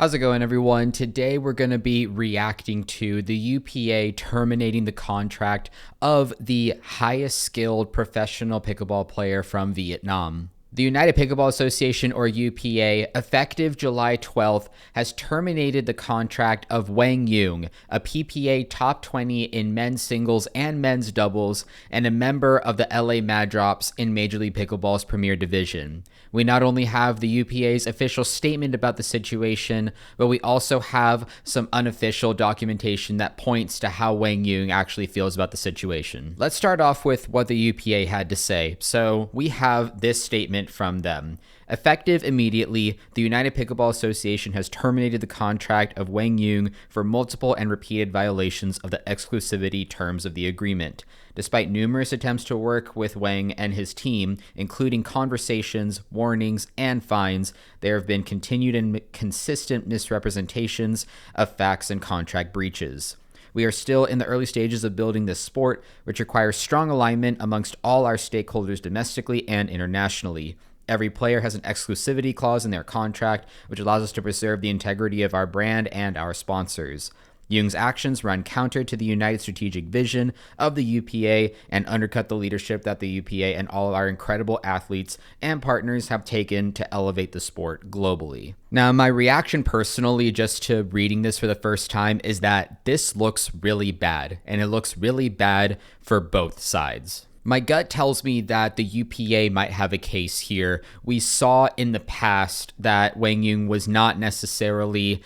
How's it going, everyone? Today we're going to be reacting to the UPA terminating the contract of the highest skilled professional pickleball player from Vietnam. The United Pickleball Association, or UPA, effective July 12th, has terminated the contract of Wang Yung, a PPA top 20 in men's singles and men's doubles, and a member of the LA Mad Drops in Major League Pickleball's Premier Division. We not only have the UPA's official statement about the situation, but we also have some unofficial documentation that points to how Wang Yung actually feels about the situation. Let's start off with what the UPA had to say. So we have this statement from them. Effective immediately, the United Pickleball Association has terminated the contract of Wang Yung for multiple and repeated violations of the exclusivity terms of the agreement. Despite numerous attempts to work with Wang and his team, including conversations, warnings, and fines, there have been continued and consistent misrepresentations of facts and contract breaches. We are still in the early stages of building this sport, which requires strong alignment amongst all our stakeholders domestically and internationally. Every player has an exclusivity clause in their contract, which allows us to preserve the integrity of our brand and our sponsors. Jung's actions run counter to the united strategic vision of the UPA and undercut the leadership that the UPA and all our incredible athletes and partners have taken to elevate the sport globally. Now, my reaction personally, just to reading this for the first time, is that this looks really bad, and it looks really bad for both sides. My gut tells me that the UPA might have a case here. We saw in the past that Wang Yung was not necessarily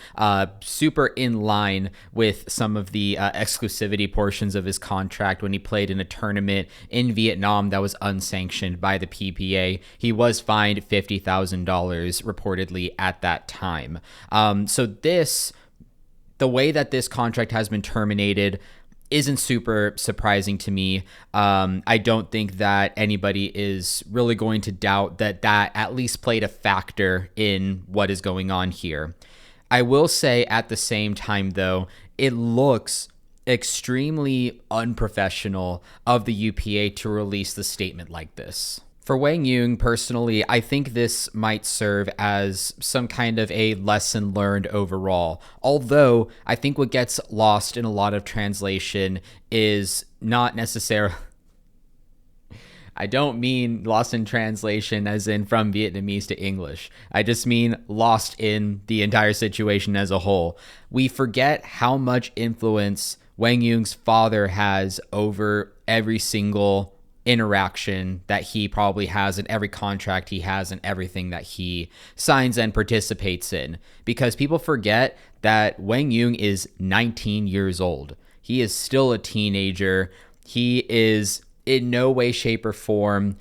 super in line with some of the exclusivity portions of his contract when he played in a tournament in Vietnam that was unsanctioned by the PPA. He was fined $50,000 reportedly at that time. The way that this contract has been terminated isn't super surprising to me. I don't think that anybody is really going to doubt that at least played a factor in what is going on here. I will say at the same time, though, it looks extremely unprofessional of the UPA to release the statement like this. For Wang Yung, personally, I think this might serve as some kind of a lesson learned overall. Although, I think what gets lost in a lot of translation is not necessarily... I don't mean lost in translation as in from Vietnamese to English. I just mean lost in the entire situation as a whole. We forget how much influence Wang Yung's father has over every single interaction that he probably has in every contract he has and everything that he signs and participates in, because people forget that Wang Yung is 19 years old. He is still a teenager. He is in no way, shape, or form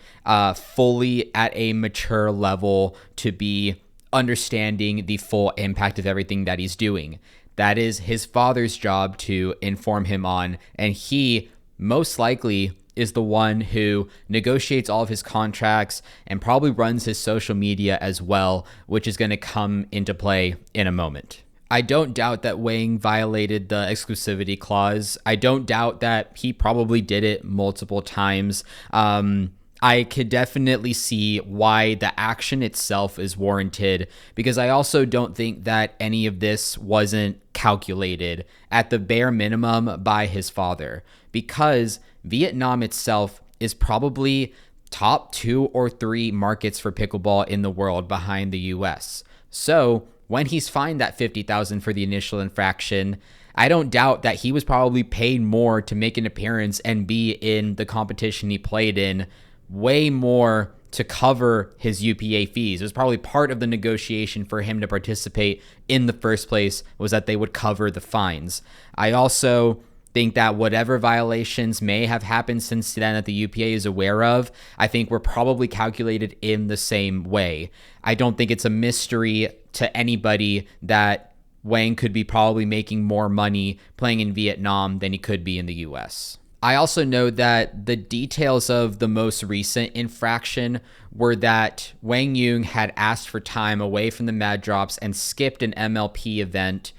fully at a mature level to be understanding the full impact of everything that he's doing. That is his father's job to inform him on, and he most likely is the one who negotiates all of his contracts and probably runs his social media as well, which is going to come into play in a moment. I don't doubt that Wang violated the exclusivity clause. I don't doubt that he probably did it multiple times. I could definitely see why the action itself is warranted, because I also don't think that any of this wasn't calculated at the bare minimum by his father, because Vietnam itself is probably top 2 or 3 markets for pickleball in the world behind the US. So when he's fined that $50,000 for the initial infraction, I don't doubt that he was probably paid more to make an appearance and be in the competition he played in, way more to cover his UPA fees. It was probably part of the negotiation for him to participate in the first place, was that they would cover the fines. I also think that whatever violations may have happened since then that the UPA is aware of, I think were probably calculated in the same way. I don't think it's a mystery to anybody that Wang could be probably making more money playing in Vietnam than he could be in the US. I also know that the details of the most recent infraction were that Wang Yung had asked for time away from the Mad Drops and skipped an MLP event,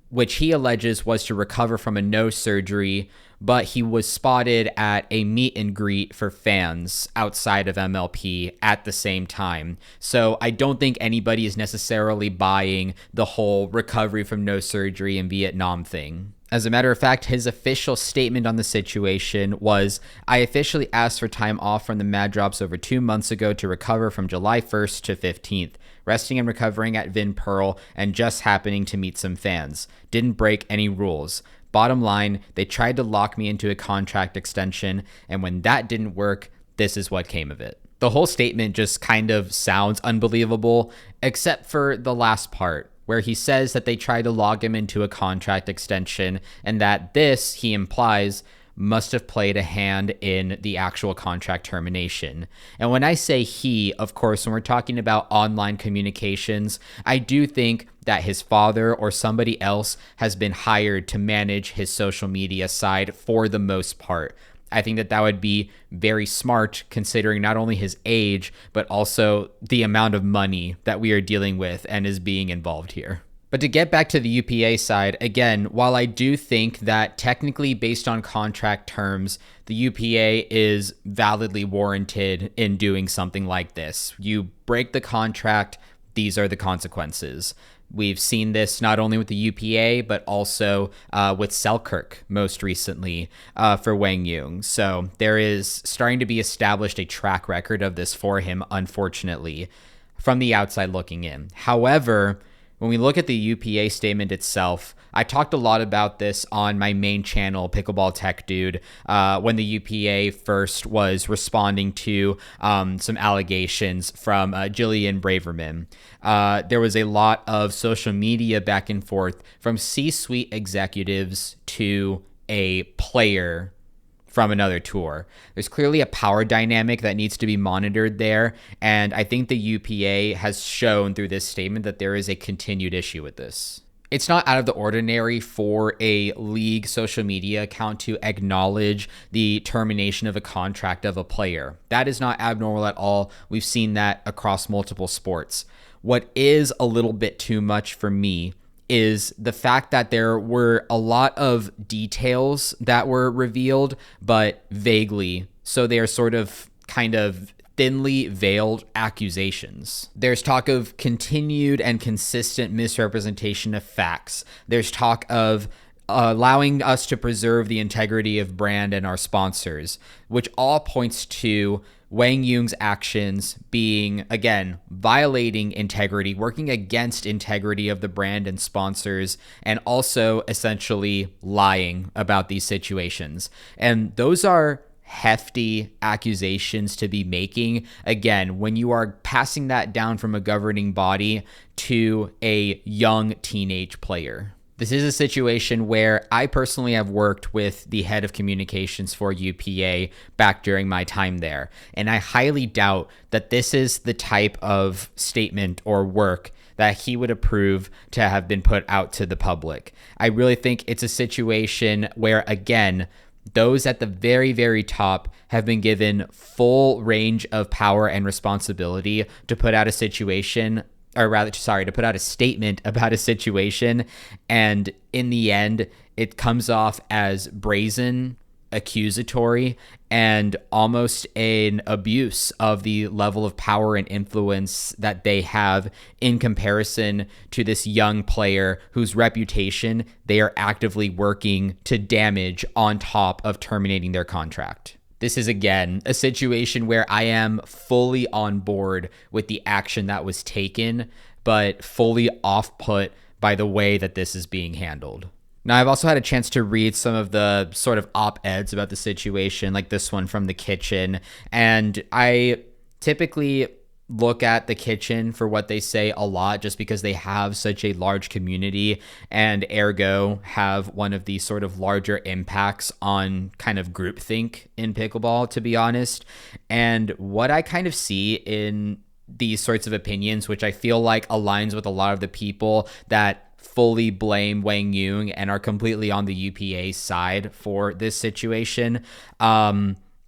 which he alleges was to recover from a nose surgery, but he was spotted at a meet and greet for fans outside of MLP at the same time. So I don't think anybody is necessarily buying the whole recovery from no surgery in Vietnam thing. As a matter of fact, his official statement on the situation was, "I officially asked for time off from the Mad Drops over 2 months ago to recover from July 1st to 15th. Resting and recovering at Vin Pearl and just happening to meet some fans. Didn't break any rules. Bottom line, they tried to lock me into a contract extension, and when that didn't work, this is what came of it." The whole statement just kind of sounds unbelievable, except for the last part, where he says that they tried to log him into a contract extension and that this, he implies, must have played a hand in the actual contract termination. And when I say he, of course, when we're talking about online communications, I do think that his father or somebody else has been hired to manage his social media side for the most part. I think that that would be very smart considering not only his age, but also the amount of money that we are dealing with and is being involved here. But to get back to the UPA side, again, while I do think that technically based on contract terms, the UPA is validly warranted in doing something like this. You break the contract, these are the consequences. We've seen this not only with the UPA, but also with Selkirk most recently for Wang Yung. So there is starting to be established a track record of this for him, unfortunately, from the outside looking in. However, when we look at the UPA statement itself, I talked a lot about this on my main channel, Pickleball Tech Dude, when the UPA first was responding to some allegations from Jillian Braverman. There was a lot of social media back and forth from C-suite executives to a player from another tour. There's clearly a power dynamic that needs to be monitored there, and I think the UPA has shown through this statement that there is a continued issue with this. It's not out of the ordinary for a league social media account to acknowledge the termination of a contract of a player. That is not abnormal at all. We've seen that across multiple sports. What is a little bit too much for me is the fact that there were a lot of details that were revealed, but vaguely. So they are sort of kind of thinly veiled accusations. There's talk of continued and consistent misrepresentation of facts. There's talk of allowing us to preserve the integrity of brand and our sponsors, which all points to Wang Yung's actions being, again, violating integrity, working against integrity of the brand and sponsors, and also essentially lying about these situations. And those are hefty accusations to be making, again, when you are passing that down from a governing body to a young teenage player. This is a situation where I personally have worked with the head of communications for UPA back during my time there, and I highly doubt that this is the type of statement or work that he would approve to have been put out to the public. I really think it's a situation where, again, those at the very, very top have been given full range of power and responsibility to put out a situation, or rather, sorry, to put out a statement about a situation. And in the end, it comes off as brazen, accusatory, and almost an abuse of the level of power and influence that they have in comparison to this young player whose reputation they are actively working to damage on top of terminating their contract. This is, again, a situation where I am fully on board with the action that was taken, but fully off-put by the way that this is being handled. Now, I've also had a chance to read some of the sort of op-eds about the situation, like this one from The Kitchen, and I typically look at The Kitchen for what they say a lot just because they have such a large community and ergo have one of the sort of larger impacts on kind of groupthink in pickleball, to be honest. And what I kind of see in these sorts of opinions, which I feel like aligns with a lot of the people that fully blame Wang Yung and are completely on the UPA side for this situation,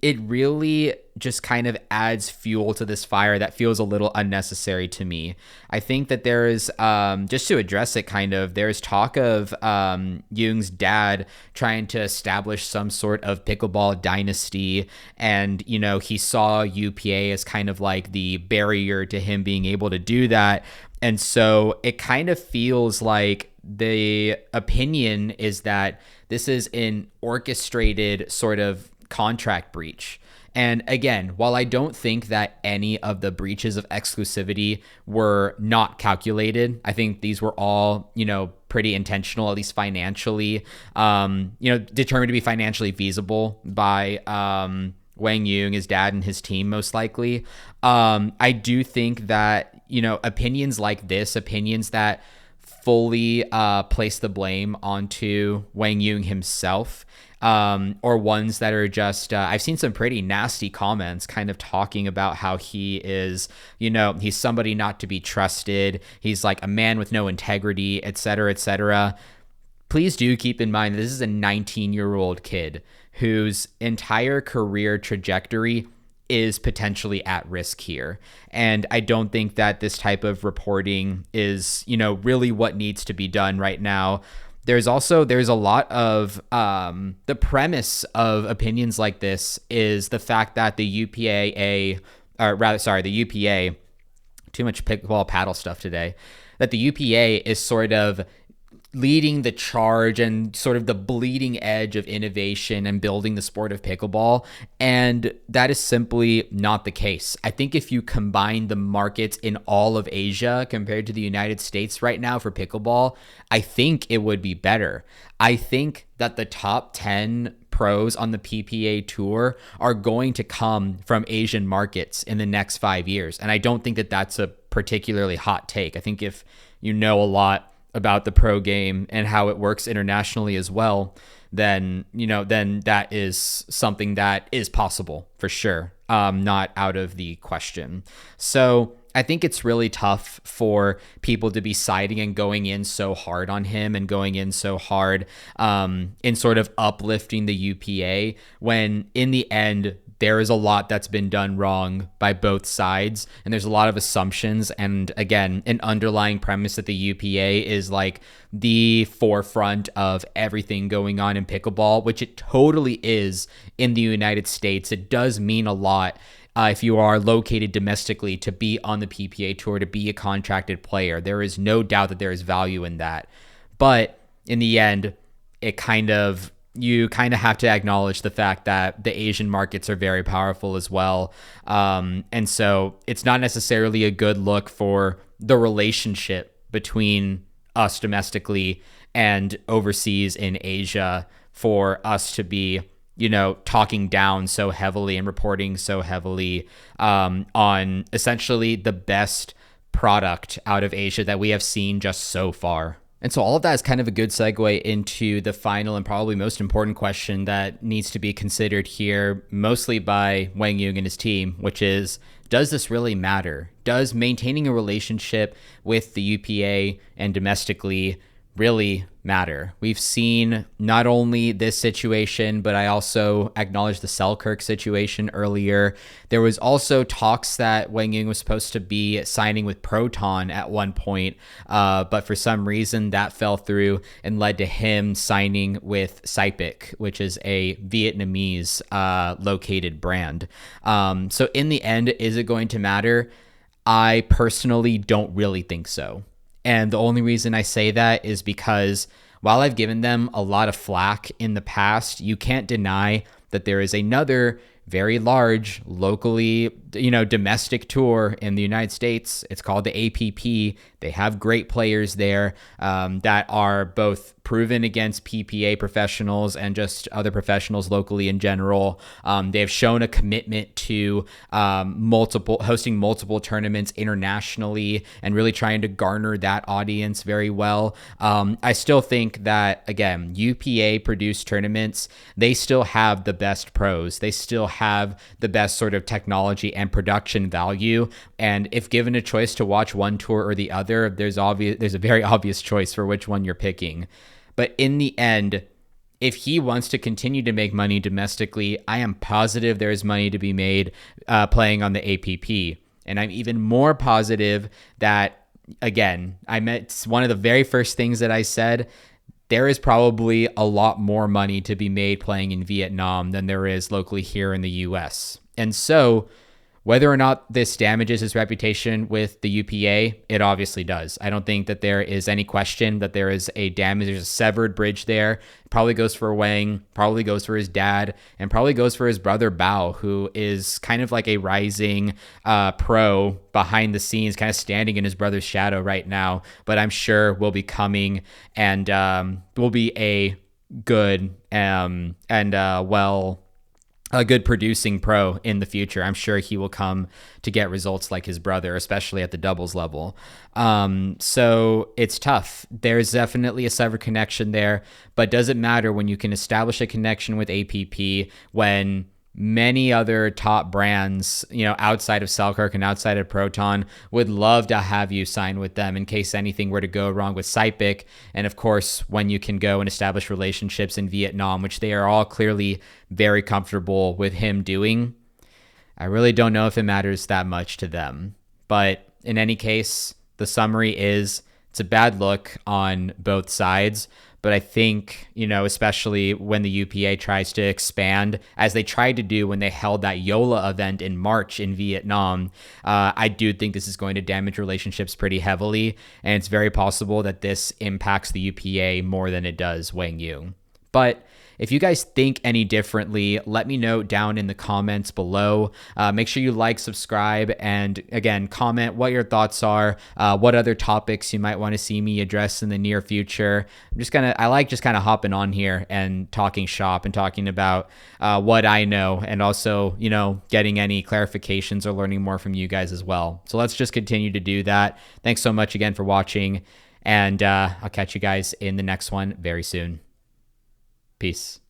it really just kind of adds fuel to this fire that feels a little unnecessary to me. I think that there is, just to address it kind of, there's talk of Jung's dad trying to establish some sort of pickleball dynasty. And, you know, he saw UPA as kind of like the barrier to him being able to do that. And so it kind of feels like the opinion is that this is an orchestrated sort of contract breach. And again, while I don't think that any of the breaches of exclusivity were not calculated, I think these were all, you know, pretty intentional, at least financially, determined to be financially feasible by Wang Jung, his dad, and his team, most likely. I do think that, you know, opinions like this, opinions that fully place the blame onto Wang Jung himself, or ones that are just, I've seen some pretty nasty comments kind of talking about how he is, you know, he's somebody not to be trusted. He's like a man with no integrity, et cetera, et cetera. Please do keep in mind, this is a 19-year-old kid whose entire career trajectory is potentially at risk here. And I don't think that this type of reporting is, you know, really what needs to be done right now. There's a lot of the premise of opinions like this is the fact that the UPA, too much pickleball paddle stuff today, that the UPA is sort of leading the charge and sort of the bleeding edge of innovation and building the sport of pickleball. And that is simply not the case. I think if you combine the markets in all of Asia compared to the United States right now for pickleball, I think it would be better. I think that the top 10 pros on the PPA tour are going to come from Asian markets in the next 5 years. And I don't think that that's a particularly hot take. I think if you know a lot about the pro game and how it works internationally as well, then that is something that is possible for sure, not out of the question. So I think it's really tough for people to be siding and going in so hard on him and going in so hard in sort of uplifting the UPA, when in the end, there is a lot that's been done wrong by both sides, and there's a lot of assumptions. And again, an underlying premise that the UPA is like the forefront of everything going on in pickleball, which it totally is in the United States. It does mean a lot if you are located domestically to be on the PPA tour, to be a contracted player. There is no doubt that there is value in that. But in the end, you kind of have to acknowledge the fact that the Asian markets are very powerful as well. And so it's not necessarily a good look for the relationship between us domestically and overseas in Asia for us to be, you know, talking down so heavily and reporting so heavily on essentially the best product out of Asia that we have seen just so far. And so all of that is kind of a good segue into the final and probably most important question that needs to be considered here, mostly by Wang Jung and his team, which is, does this really matter? Does maintaining a relationship with the UPA and domestically really matter? We've seen not only this situation, but I also acknowledged the Selkirk situation earlier. There was also talks that Wang Jung was supposed to be signing with Proton at one point, but for some reason that fell through and led to him signing with Saipic, which is a Vietnamese located brand. So in the end, is it going to matter? I personally don't really think so. And the only reason I say that is because while I've given them a lot of flack in the past, you can't deny that there is another very large locally, domestic tour in the United States. It's called the APP. They have great players there that are both proven against PPA professionals and just other professionals locally in general. They have shown a commitment to hosting multiple tournaments internationally and really trying to garner that audience very well. I still think that, again, UPA produced tournaments, they still have the best pros. They still have the best sort of technology and production value. And if given a choice to watch one tour or the other, there's a very obvious choice for which one you're picking. But in the end, if he wants to continue to make money domestically, I am positive there is money to be made playing on the APP. And I'm even more positive that, again, it's one of the very first things that I said, there is probably a lot more money to be made playing in Vietnam than there is locally here in the US. And so whether or not this damages his reputation with the UPA, it obviously does. I don't think that there is any question that there is a damage. There's a severed bridge there. It probably goes for Wang, probably goes for his dad, and probably goes for his brother Bao, who is kind of like a rising pro behind the scenes, kind of standing in his brother's shadow right now. But I'm sure will be coming and will be a good a good producing pro in the future. I'm sure he will come to get results like his brother, especially at the doubles level. So it's tough. There's definitely a severed connection there, but does it matter when you can establish a connection with APP when many other top brands, outside of Selkirk and outside of Proton would love to have you sign with them in case anything were to go wrong with Saipic. And of course, when you can go and establish relationships in Vietnam, which they are all clearly very comfortable with him doing, I really don't know if it matters that much to them. But in any case, the summary is it's a bad look on both sides. But I think, especially when the UPA tries to expand, as they tried to do when they held that Yola event in March in Vietnam, I do think this is going to damage relationships pretty heavily. And it's very possible that this impacts the UPA more than it does Wang Yu. But if you guys think any differently, let me know down in the comments below. Make sure you like, subscribe, and again, comment what your thoughts are, what other topics you might want to see me address in the near future. I like just kind of hopping on here and talking shop and talking about what I know, and also, getting any clarifications or learning more from you guys as well. So let's just continue to do that. Thanks so much again for watching, and I'll catch you guys in the next one very soon. Peace.